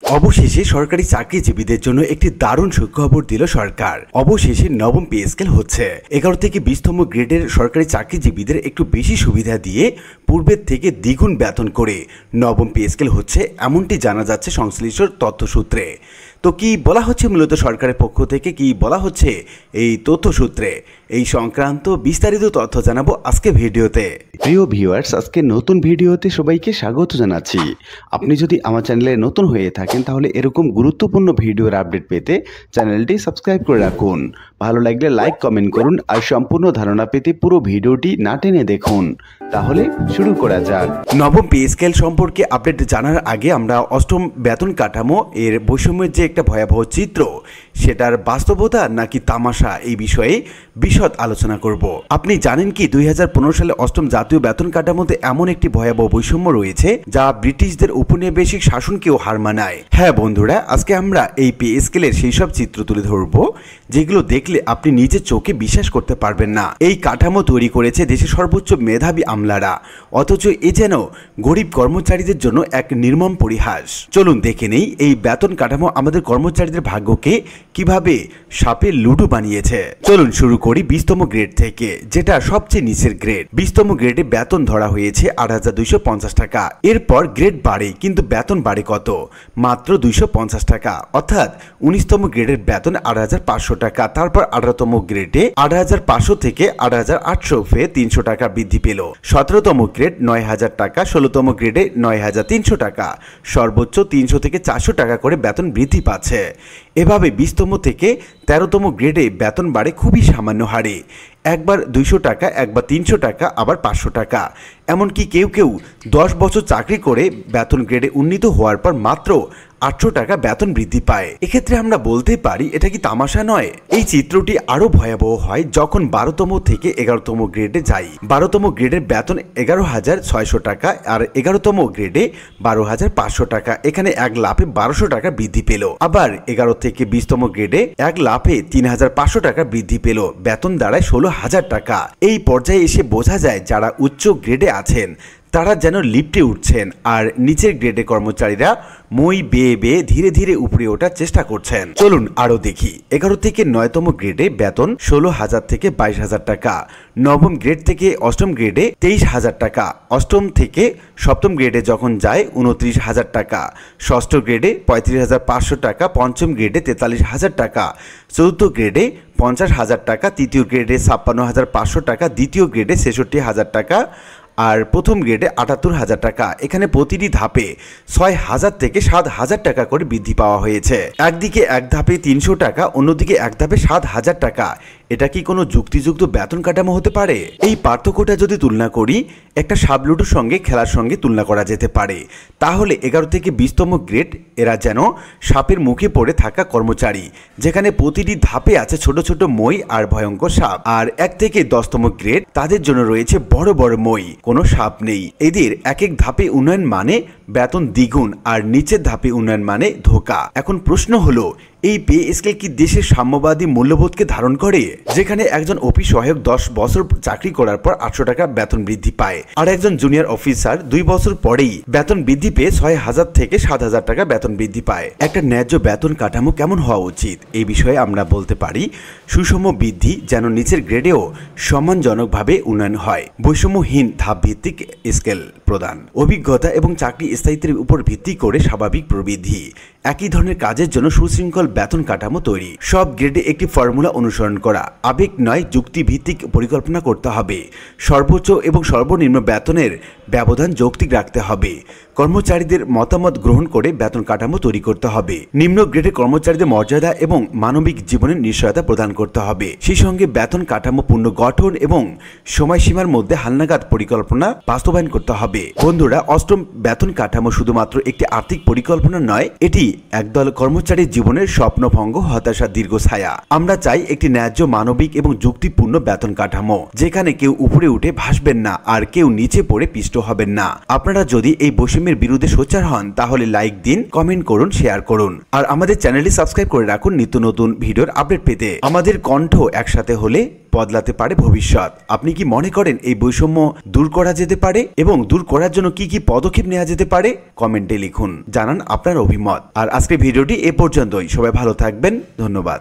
অবশেষে সরকারি চাকরিজীবীদের জন্য একটি দারুণ সুখবর দিল সরকার। অবশেষে নবম পে স্কেল হচ্ছে। 11 থেকে 20তম গ্রেডের সরকারি চাকরিজীবীদের একটু বেশি সুবিধা দিয়ে পূর্বের থেকে দ্বিগুণ বেতন করে নবম পে স্কেল হচ্ছে, এমনটি জানা যাচ্ছে সংশ্লিষ্ট তথ্যসূত্রে। তো কি বলা হচ্ছে মূলত সরকারের পক্ষ থেকে, কি বলা হচ্ছে এই তথ্যসূত্রে, এই সংক্রান্ত বিস্তারিত তথ্য জানাবো আজকে ভিডিওতে। প্রিয় ভিউয়ার্স, আজকে নতুন ভিডিওতে সবাইকে স্বাগত জানাচ্ছি। আপনি যদি আমার চ্যানেলে নতুন হয়ে থাকেন তাহলে এরকম গুরুত্বপূর্ণ ভিডিওর আপডেট পেতে চ্যানেলটি সাবস্ক্রাইব করে রাখুন। ভালো লাগলে লাইক কমেন্ট করুন আর সম্পূর্ণ ধারণা পেতে পুরো ভিডিওটি না টেনে দেখুন। তাহলে শুরু করা যাক। নবম পে স্কেল সম্পর্কে আপডেট জানার আগে আমরা অষ্টম বেতন কাঠামো এর বৈষম্যের যে একটা ভয়াবহ চিত্র, সেটার বাস্তবতা নাকি তামাশা, এই বিষয়ে বিশদ আলোচনা করব। আপনি জানেন কি 2015 সালে অষ্টম জাতীয় বেতন কাঠামোতে এমন একটি ভয়াবহ বৈষম্য রয়েছে যা ব্রিটিশদের উপনিবেশিক শাসনকেও হার মানায়। হ্যাঁ বন্ধুরা, আজকে আমরা এই পে স্কেলের সেই সব চিত্র তুলে ধরব যেগুলো দেখলে আপনি নিজের চোখে বিশ্বাস করতে পারবেন না। এই কাঠামো তৈরি করেছে দেশের সর্বোচ্চ মেধাবী আমলারা, অথচ এ যেন গরিব কর্মচারীদের জন্য এক নির্মম পরিহাস। চলুন দেখে নেই এই বেতন কাঠামো আমাদের কর্মচারীদের ভাগ্যকে কিভাবে সাপে লুডু বানিয়েছে। চলুন শুরু করি 20তম গ্রেড থেকে, যেটা সবচেয়ে নিচের গ্রেড। 20তম গ্রেডে বেতন ধরা হয়েছে ৮,২৫০ টাকা। এরপর গ্রেড বাড়ে, কিন্তু বেতন বাড়ে কত? মাত্র 250 টাকা। অর্থাৎ 19তম গ্রেডের বেতন ৮,৫০০ টাকা। তারপর 18তম গ্রেডে ৮,৫০০ থেকে ৮,৮০০ হয়ে 300 টাকা বৃদ্ধি পেল। 17তম গ্রেড ৯,০০০ টাকা। 16তম গ্রেডে ৯,৩০০ টাকা। সর্বোচ্চ 300 থেকে 400 টাকা করে বেতন বৃদ্ধি পাচ্ছে। এভাবে 20তম থেকে 13তম গ্রেডে বেতন বাড়ে খুবই সামান্য হারে। একবার 200 টাকা, একবার 300 টাকা, আবার 500 টাকা। এমনকি কেউ কেউ 10 বছর চাকরি করে বেতন গ্রেডে উন্নীত হওয়ার পর মাত্র 800 টাকা বেতন বৃদ্ধি পায়। এক্ষেত্রে আমরা বলতে পারি এটা কি তামাশা নয়? এই চিত্রটি আরো ভয়াবহ হয় যখন 12তম থেকে 11তম গ্রেডে যাই। 12তম গ্রেডের বেতন 11,600 টাকা আর 11তম গ্রেডে 12,500 টাকা। এখানে এক লাফে 1200 টাকা বৃদ্ধি পেল। আবার 11 থেকে 20তম গ্রেডে এক লাফে 3,500 টাকা বৃদ্ধি পেল। বেতন দাঁড়ায় 16,000 টাকা। এই পর্যায়ে এসে বোঝা যায় যারা উচ্চ গ্রেডে আছেন তারা যেন লিফটে উঠছেন, আর নিচের গ্রেডে কর্মচারীরা মই বেয়ে বেয়ে ধীরে ধীরে উপরে ওঠার চেষ্টা করছেন। চলুন আরো দেখি। 11 থেকে 9তম গ্রেডে বেতন 16,000 থেকে 22,000 টাকা। নবম গ্রেড থেকে অষ্টম গ্রেডে 23,000 টাকা। অষ্টম থেকে সপ্তম গ্রেডে যখন যায় 29,000 টাকা। ষষ্ঠ গ্রেডে 35,500 টাকা। পঞ্চম গ্রেডে 43,000 টাকা। চতুর্থ গ্রেডে 50,000 টাকা। তৃতীয় গ্রেডে 56,500 টাকা। দ্বিতীয় গ্রেডে 66,000 টাকা। আর প্রথম গ্রেডে 78,000 টাকা। এখানে প্রতিটি ধাপে 6,000 থেকে 7,000 টাকা করে বৃদ্ধি পাওয়া হয়েছে। একদিকে এক ধাপে 300 টাকা, অন্যদিকে এক ধাপে 7,000 টাকা। এটা কি কোনো যুক্তিযুক্ত বেতন কাঠামো হতে পারে? এই পার্থক্যটা যদি তুলনা করি একটা সাবলুডোর সঙ্গে খেলার সঙ্গে তুলনা করা যেতে পারে, তাহলে 11 থেকে 20তম গ্রেড এরা যেন সাপের মুখে পড়ে থাকা কর্মচারী, যেখানে প্রতিটি ধাপে আছে ছোট ছোট মই আর ভয়ঙ্কর সাপ। আর 1 থেকে 10তম গ্রেড তাদের জন্য রয়েছে বড় বড় মই, কোনো সাপ নেই। এদের এক এক ধাপে উন্নয়ন মানে বেতন দ্বিগুণ, আর নিচের ধাপে উন্নয়ন মানে ধোঁকা। এখন প্রশ্ন হলো, এই পে স্কেল কি দেশের সাম্যবাদী মূল্যবোধকে ধারণ করে? যেখানে একজন অফিস সহায়ক 10 বছর চাকরি করার পর 800 টাকা বেতন বৃদ্ধি পায়, আর একজন জুনিয়র অফিসার 2 বছর পরেই বেতন বৃদ্ধি পেয়ে 6,000 থেকে 7,000 টাকা বেতন বৃদ্ধি পায়। একটা ন্যায্য বেতন কাঠামো কেমন হওয়া উচিত? এই বিষয়ে আমরা বলতে পারি সুষম বৃদ্ধি, যেন নিচের গ্রেডেও সম্মানজনকভাবে উন্নয়ন হয়। বৈষম্যহীন ধাপ ভিত্তিক স্কেল প্রদান, অভিজ্ঞতা এবং চাকরি স্থায়িত্বের উপর ভিত্তি করে স্বাভাবিক প্রবৃদ্ধি, একই ধরনের কাজের জন্য সুশৃঙ্খল বেতন কাঠামো তৈরি। সব গ্রেডে একটি ফর্মুলা অনুসরণ করা, আবেগ নয় যুক্তিভিত্তিক পরিকল্পনা করতে হবে। সর্বোচ্চ এবং সর্বনিম্ন বেতনের ব্যবধান যৌক্তিক রাখতে হবে। কর্মচারীদের মতামত গ্রহণ করে বেতন কাঠামো তৈরি করতে হবে। নিম্ন গ্রেডের কর্মচারীদের মর্যাদা এবং মানবিক জীবনের নিশ্চয়তা প্রদান করতে হবে। সেই সঙ্গে বেতন কাঠামো পুনর্গঠন এবং সময়সীমার মধ্যে হালনাগাদ পরিকল্পনা বাস্তবায়ন করতে হবে। বন্ধুরা, অষ্টম বেতন কাঠামো শুধুমাত্র একটি আর্থিক পরিকল্পনা নয়, এটি একদল কর্মচারীর জীবনের স্বপ্নভঙ্গ, হতাশা, দীর্ঘ ছায়া। আমরা চাই একটি ন্যায্য, মানবিক এবং যুক্তিপূর্ণ বেতন কাঠামো, যেখানে কেউ উপরে উঠে ভাসবেন না আর কেউ নিচে পড়ে পিষ্ট হবেন না। আপনারা যদি এই বৈষম্যের বিরুদ্ধে সোচ্চার হন তাহলে লাইক দিন, কমেন্ট করুন, শেয়ার করুন, আর আমাদের চ্যানেলটি সাবস্ক্রাইব করে রাখুন নিত্য নতুন ভিডিওর আপডেট পেতে। আমাদের কণ্ঠ একসাথে হলে বদলাতে পারে ভবিষ্যৎ। আপনি কি মনে করেন এই বৈষম্য দূর করা যেতে পারে এবং দূর করার জন্য কি কি পদক্ষেপ নেওয়া যেতে পারে? কমেন্টে লিখুন, জানান আপনার অভিমত। আর আজকের ভিডিওটি এ পর্যন্তই। সবাই ভালো থাকবেন, ধন্যবাদ।